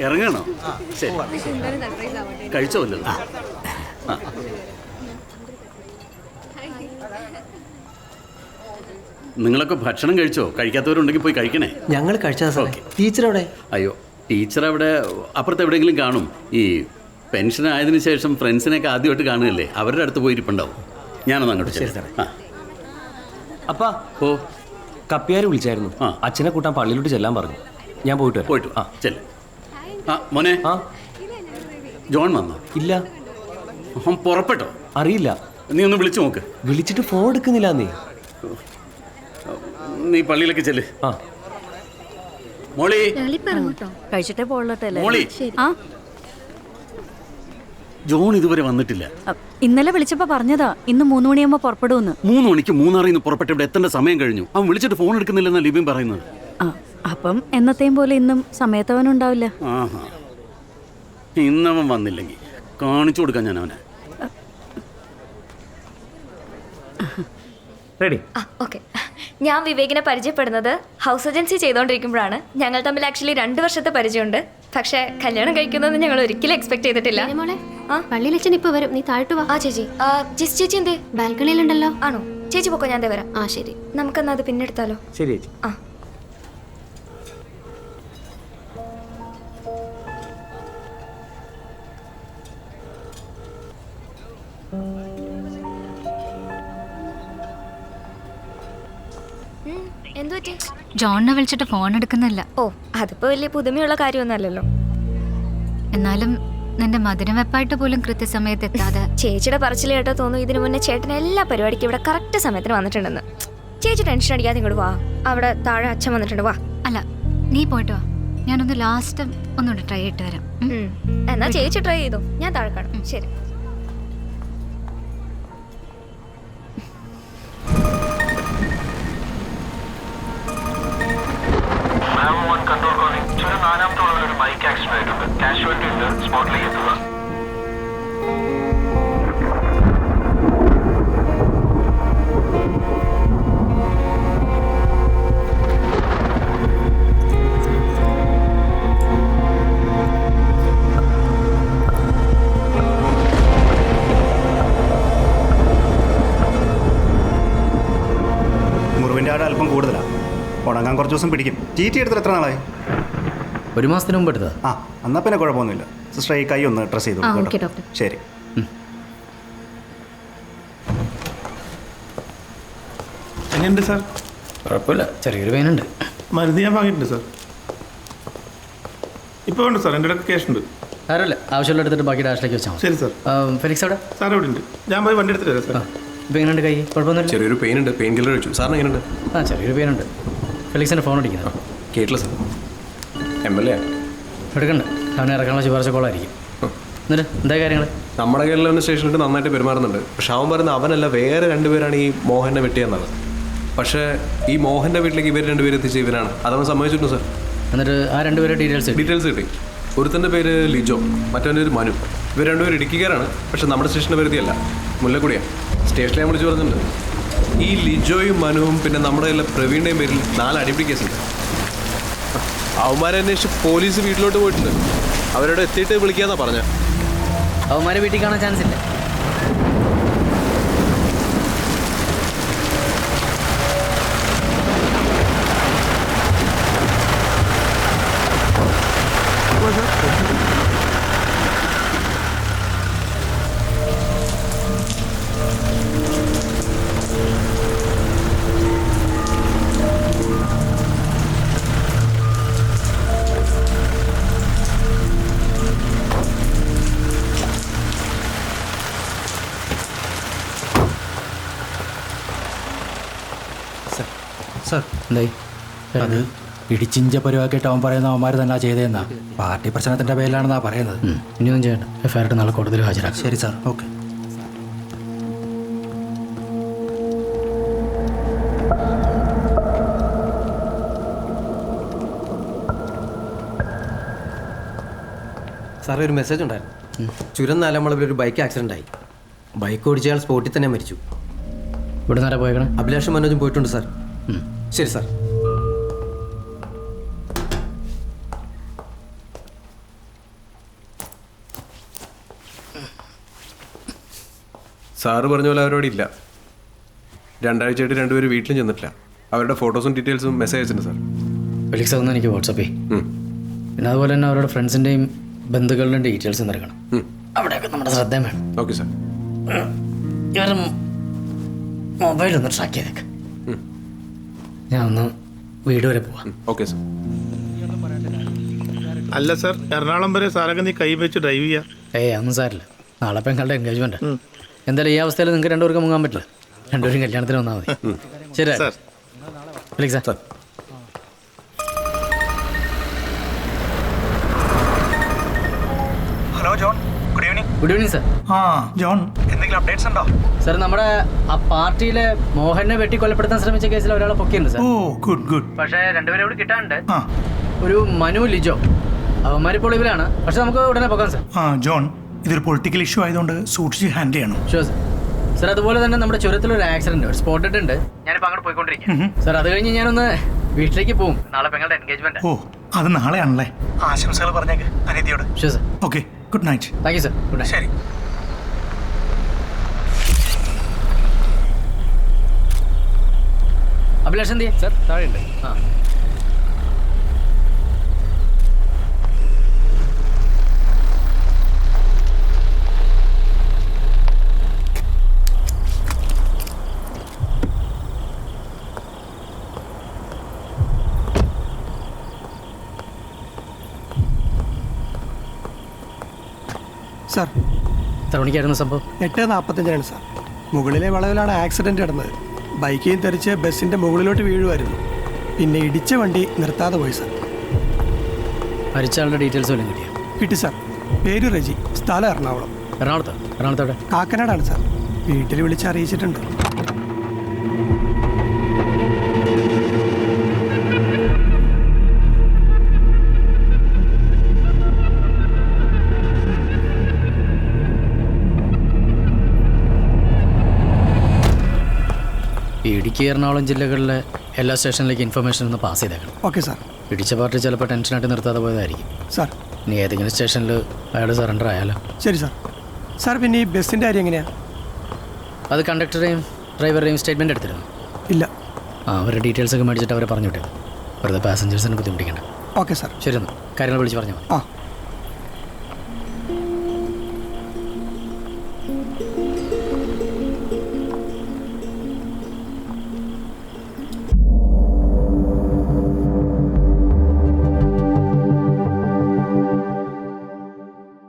ഇറങ്ങണോ? ശരി, കഴിച്ചോ വല്ലതും? ആ, നിങ്ങളൊക്കെ ഭക്ഷണം കഴിച്ചോ? കഴിക്കാത്തവരുണ്ടെങ്കിൽ പോയി കഴിക്കണേ. ഞങ്ങൾ കഴിച്ചാൽ സാറേ. ടീച്ചർ എവിടെ? അയ്യോ, ടീച്ചർ അവിടെ അപ്പുറത്ത് എവിടെയെങ്കിലും കാണും. ഈ പെൻഷൻ ആയതിനു ശേഷം ഫ്രണ്ട്സിനെയൊക്കെ ആദ്യമായിട്ട് കാണുകയല്ലേ, അവരുടെ അടുത്ത് പോയിരിപ്പുണ്ടാവും. ഞാനൊന്ന് അങ്ങോട്ട്. ശരി സാറേ. അപ്പാ, ഓ, കപ്പിയാർ വിളിച്ചായിരുന്നു. ആ. അച്ഛനെ കൂട്ടാൻ പള്ളിയിലോട്ട് ചെല്ലാൻ പറഞ്ഞു. ഞാൻ പോയിട്ട് ആ ചെല്ല. ആ മോനെ, ആ ജോൺ വന്നോ? ഇല്ല. അവൻ പുറപ്പെട്ടോ? അറിയില്ല. നീ ഒന്ന് വിളിച്ചു നോക്ക്. വിളിച്ചിട്ട് ഫോൺ എടുക്കുന്നില്ല. നീ പള്ളിയിലേക്ക് ചെല്ല്. ആ മോളി, കഴിച്ചിട്ടേ പോളട്ടെ. മോളി, ജോൺ ഇതുവരെ വന്നിട്ടില്ല. ഇന്നലെ വിളിച്ചപ്പോ പറഞ്ഞതാ ഇന്ന് 3 മണിയാകുമ്പോ പുറപ്പെടുമെന്ന്. 3 മണിക്ക് മൂന്നാറിൽ നിന്ന് പുറപ്പെട്ട് ഇവിടെ എത്തേണ്ട സമയം കഴിഞ്ഞു. അവൻ വിളിച്ചിട്ട് ഫോൺ എടുക്കുന്നില്ലെന്നാ ലിബിൻ പറയുന്നത്. അപ്പം എന്നത്തെയും പോലെ ഇന്നും സമയത്തവനുണ്ടാവില്ല. ആഹാ, ഇന്നവൻ വന്നില്ലെങ്കിൽ കാണിച്ചു കൊടുക്കാൻ ഞാൻ അവനെ. റെഡി. ഓക്കെ. ഞാൻ വിവേകിനെ പരിചയപ്പെടുന്നത് ഹൗസ് ഏജൻസി ചെയ്തുകൊണ്ടിരിക്കുമ്പോഴാണ്. ഞങ്ങൾ തമ്മിൽ ആക്ച്വലി 2 വർഷത്തെ പരിചയമുണ്ട്. പക്ഷേ കല്യാണം കഴിക്കുന്നതെന്ന് ഞങ്ങൾ ഒരിക്കലും എക്സ്പെക്ട് ചെയ്തിട്ടില്ല. പള്ളിയിലച്ഛൻ ഇപ്പൊ വരും, നീ താഴ്ത്തു വാ. ആ ചേച്ചി, ജിസ് ചേച്ചി എന്തേ? ബാൽക്കണിയിലുണ്ടല്ലോ. ആണോ? ചേച്ചി പൊക്കോ, ഞാൻ വരാം. ആ ശരി. നമുക്കെന്നാ അത് പിന്നെ എടുത്താലോ? ശരി ചേച്ചി. ആ എന്തു പറ്റി? ജോണിനെ വിളിച്ചിട്ട് ഫോൺ എടുക്കുന്നില്ല. ഓ, അതിപ്പോ വലിയ പുതുമയുള്ള കാര്യമൊന്നുമല്ലല്ലോ. എന്നാലും നിന്റെ മധുരം വെപ്പായിട്ട് പോലും കൃത്യസമയത്ത് എത്താതെ. ചേച്ചിയുടെ പറച്ചിൽ കേട്ടോ തോന്നുന്നു ഇതിനു മുന്നേ ചേട്ടൻ എല്ലാ പരിപാടിക്കും ഇവിടെ കറക്റ്റ് സമയത്തിന് വന്നിട്ടുണ്ടെന്ന്. ചേച്ചി ടെൻഷൻ അടിക്കാതെ ഇങ്ങോട്ട് വാ. അവിടെ താഴെ അച്ഛൻ വന്നിട്ടുണ്ട്, വാ. അല്ല, നീ പോയിട്ട് വാ. ഞാനൊന്ന് ലാസ്റ്റ് ഒന്നുകൂടെ ട്രൈ ചെയ്തിട്ട് വരാം. എന്നാ ചേച്ചി ട്രൈ ചെയ്തോ, ഞാൻ താഴെ കാണും. ശരി. Control calling. ചുരം 4ാം ഫ്ലോറിൽ ഒരു ബൈക്ക് ആക്സിഡന്റ് ആയിട്ടുണ്ട്. കാഷ്വാലിറ്റി ഉണ്ട്, സ്പോട്ടിലേക്ക് എത്തുക. മുറിവിൻ്റെ ആട് അല്പം കൂടുതലാണ്. ഉണങ്ങാൻ കുറച്ച് ദിവസം പിടിക്കും. TT എടുത്തിട്ട് എത്ര നാളായി? 1 മാസത്തിന് മുമ്പ് എടുത്തതാ. ആ, എന്നാൽ പിന്നെ കുഴപ്പമൊന്നുമില്ല. സിസ്റ്റർ ഈ കൈ ഒന്ന് ഡ്രസ് ചെയ്തു. Okay doctor. ശരി. എങ്ങനെയുണ്ട് സാർ? കുഴപ്പമില്ല, ചെറിയൊരു വേനുണ്ട്. മരുന്ന് ഞാൻ വാങ്ങിയിട്ടുണ്ട് സാർ. ഇപ്പോൾ ഉണ്ട് സാർ, എൻ്റെ അടുത്ത് ക്യാഷ് ഉണ്ട്. ആരല്ല, ആവശ്യമുള്ള എടുത്തിട്ട് ബാക്കി ഡാഷിലേക്ക് വെച്ചാൽ മതി. ശരി സാർ. ഫെലിക്സ് അവിടെ? സാർ ഇവിടെ ഉണ്ട്, ഞാൻ പോയി വണ്ടി എടുത്തിട്ട് വരാം സാർ. ഇപ്പം എങ്ങനെയുണ്ട് കൈ? കുഴപ്പമൊന്നുമില്ല. ചെറിയൊരു പെയിൻ ഉണ്ട്, പെയിൻ കില്ലർ കഴിച്ചു. സാറിന് എങ്ങനെയുണ്ട്? ചെറിയൊരു പേനുണ്ട്. ഫെലിക്സിൻ്റെ ഫോൺ അടിക്കുന്നത് കേട്ടില്ല സാർ. MLA എടുക്കണ്ട, അവനെ ഇറക്കാനുള്ള ശുപാർശ കോളായിരിക്കും. എന്നിട്ട് എന്താ കാര്യങ്ങൾ? നമ്മുടെ കേരളം സ്റ്റേഷനിൽ നന്നായിട്ട് പെരുമാറുന്നുണ്ട്. പക്ഷെ അവൻ പറയുന്ന അവനല്ല, വേറെ 2 പേരാണ് ഈ മോഹനെ വെട്ടിയെന്നത്. പക്ഷേ ഈ മോഹൻ്റെ വീട്ടിലേക്ക് ഇവർ 2 പേര് എത്തിച്ച ഇവനാണ്. അതവൻ സമ്മതിച്ചിട്ടുണ്ട് സാർ. എന്നിട്ട് ആ 2 പേരുടെ ഡീറ്റെയിൽസ് കിട്ടി. ഒരുത്തൻ്റെ പേര് ലിജോ, മറ്റവൻ്റെ പേര് മനു. ഇവർ 2 പേര് ഇടുക്കിക്കാരാണ്. പക്ഷെ നമ്മുടെ സ്റ്റേഷൻ്റെ പരിധിയല്ല, മുല്ലക്കുടിയാണ്. സ്റ്റേഷനിൽ ഞാൻ വിളിച്ച് പറഞ്ഞിട്ടുണ്ട്. ഈ ലിജോയും മനുവും പിന്നെ നമ്മുടെ എല്ലാ പ്രവീണിൻ്റെയും പേരിൽ 4 അടിപിടി കേസുണ്ട്. അവന്മാരെ അന്വേഷിച്ച് പോലീസ് വീട്ടിലോട്ട് പോയിട്ടുണ്ട്. അവരോട് എത്തിയിട്ട് വിളിക്കാന്നാ പറഞ്ഞ. അവന്മാരെ വീട്ടിൽ കാണാൻ ചാൻസ് ഇല്ല. സാർ എന്തായി? അത് ഇടിച്ചിഞ്ച പരിവാക്കിയിട്ട് അവൻ പറയുന്ന അവന്മാർ തന്നെ ചെയ്തതെന്നാ. പാർട്ടി പ്രശ്നത്തിൻ്റെ പേരിലാണെന്നാ പറയുന്നത്. ഇനിയൊന്നും ചെയ്യണ്ട. FIR നാളെ കൂടുതൽ ഹാജരാക്കും. ശരി സാർ, ഓക്കെ. സാറേ, ഒരു മെസ്സേജ് ഉണ്ടായിരുന്നു. ചുരം 4ാം വളവിൽ ഒരു ബൈക്ക് ആക്സിഡൻ്റ് ആയി. ബൈക്ക് ഓടിച്ചയാൾ സ്പോട്ടിൽ തന്നെ മരിച്ചു. ഇവിടെ നേരെ പോയേക്കണം. അഭിലാഷും മനോജും പോയിട്ടുണ്ട് സാർ. ശരി സാർ. സാറ് പറഞ്ഞ പോലെ അവരോട് ഇല്ല. 2 ആഴ്ചയായിട്ട് രണ്ടുപേരും വീട്ടിലും ചെന്നിട്ടില്ല. അവരുടെ ഫോട്ടോസും ഡീറ്റെയിൽസും മെസ്സേജ് അയച്ചിട്ടുണ്ട് സാർ. ഫെലിക്സ് അതൊന്നും എനിക്ക് വാട്സപ്പ് ചെയ്യും. പിന്നെ അതുപോലെ തന്നെ അവരുടെ ഫ്രണ്ട്സിൻ്റെയും ബന്ധുക്കളുടെയും ഡീറ്റെയിൽസ് നിറക്കണം. അവിടെയൊക്കെ നമ്മുടെ ശ്രദ്ധയും വേണം. Okay sir. ഇവരുടെ മൊബൈലൊന്ന് ട്രാക്ക് ചെയ്തേക്ക്. ഞാൻ ഒന്ന് വീട് വരെ പോവാം. Okay sir. അല്ല സാർ, എറണാകുളം വരെ സാറൊക്കെ നീ കൈ വെച്ച് ഡ്രൈവ് ചെയ്യാം. അതൊന്നും സാരില്ല. നാളെ ഇപ്പം ഞങ്ങളുടെ എൻഗേജ്മെൻറ്റ്. എന്തായാലും ഈ അവസ്ഥയിൽ നിങ്ങൾക്ക് രണ്ടുപേർക്കും മുങ്ങാൻ പറ്റില്ല. രണ്ടുപേരും കല്യാണത്തിന് വന്നാൽ മതി. ശരി sir. Felix sir. Hello John, good evening. Good evening sir. ആ ജോൺ, എന്തെങ്കിലും അപ്ഡേറ്റ്സ് ഉണ്ടോ? സാർ, നമ്മുടെ ആ പാർട്ടിയിലെ മോഹനെ വെട്ടി കൊലപ്പെടുത്താൻ ശ്രമിച്ച കേസിൽ ഒരാളെ പൊക്കിയുണ്ട് സാർ. ഓ ഗുഡ് ഗുഡ്. പക്ഷേ രണ്ടുപേരും കൂടി കിട്ടാനുണ്ട്. ആ ഒരു മനു, ലിജോ, അവന്മാരിപ്പോൾ ഇവരാണ്. പക്ഷെ നമുക്ക് ഉടനെ പോകാം സാർ. ആ ജോൺ, ഇതൊരു പൊളിറ്റിക്കൽ ഇഷ്യൂ ആയതുകൊണ്ട് സൂക്ഷിച്ച് ഹാൻഡിൽ ചെയ്യണം. Sure sir. സാർ, അതുപോലെ തന്നെ നമ്മുടെ ചുരത്തിലൊരു ആക്സിഡന്റ്, ഒരു സ്പോട്ടഡ് ഉണ്ട്. ഞാനിപ്പോൾ അങ്ങോട്ട് പോയിക്കൊണ്ടിരിക്കും സാർ. അത് കഴിഞ്ഞ് ഞാനൊന്ന് വീട്ടിലേക്ക് പോകും. നാളെ പെങ്ങളുടെ എൻഗേജ്മെന്റ്. ഓ, അത് നാളെയാണല്ലേ. ആശംസകൾ പറഞ്ഞേക്ക് അനിതിയോട്. Sure sir. Okay, good night. Thank you sir. Good night. ശരി. അഭിലാഷ് എന്ത് സാർ താഴെ ഉണ്ട്. ആ സാർ, എത്ര മണിക്കായിരുന്നു സംഭവം? 8:45 സാർ. മുകളിലെ വളവിലാണ് ആക്സിഡന്റ് നടന്നത്. ബൈക്കിൽ തെറിച്ച് ബസ്സിന്റെ മുകളിലോട്ട് വീഴുമായിരുന്നു. പിന്നെ ഇടിച്ച വണ്ടി നിർത്താതെ പോയി സാർ. മരിച്ച ആളുടെ ഡീറ്റെയിൽസ് വല്ലതും കിട്ടിയോ? കിട്ടി സാർ. പേര് റെജി, സ്ഥലം എറണാകുളം. എറണാകുളത്തോടെ കാക്കനാടാണ് സാർ. വീട്ടിൽ വിളിച്ച് അറിയിച്ചിട്ടുണ്ട്. ഇടുക്കി, എറണാകുളം ജില്ലകളിലെ എല്ലാ സ്റ്റേഷനിലേക്ക് ഇൻഫർമേഷൻ ഒന്ന് പാസ് ചെയ്തേക്കണം. Okay sir. ഇടിച്ച പാർട്ടി ചിലപ്പോൾ ടെൻഷനായിട്ട് നിർത്താതെ പോയതായിരിക്കും സാർ. ഇനി ഏതെങ്കിലും സ്റ്റേഷനിൽ അയാൾ സറണ്ടർ ആയാലോ? ശരി സാർ. സാർ, പിന്നെ ഈ ബസ്സിൻ്റെ കാര്യം എങ്ങനെയാണ്? അത് കണ്ടക്ടറുടെയും ഡ്രൈവറുടെയും സ്റ്റേറ്റ്മെൻറ്റ് എടുത്തിരുന്നു. ഇല്ല. അവരുടെ ഡീറ്റെയിൽസ് ഒക്കെ മേടിച്ചിട്ട് അവരെ പറഞ്ഞു വിട്ടേ. വെറുതെ പാസഞ്ചേഴ്സിനെ ബുദ്ധിമുട്ടിക്കണ്ട. Okay sir. ശരി, എന്നാൽ കാര്യങ്ങൾ വിളിച്ച് പറഞ്ഞാൽ മതി. ആ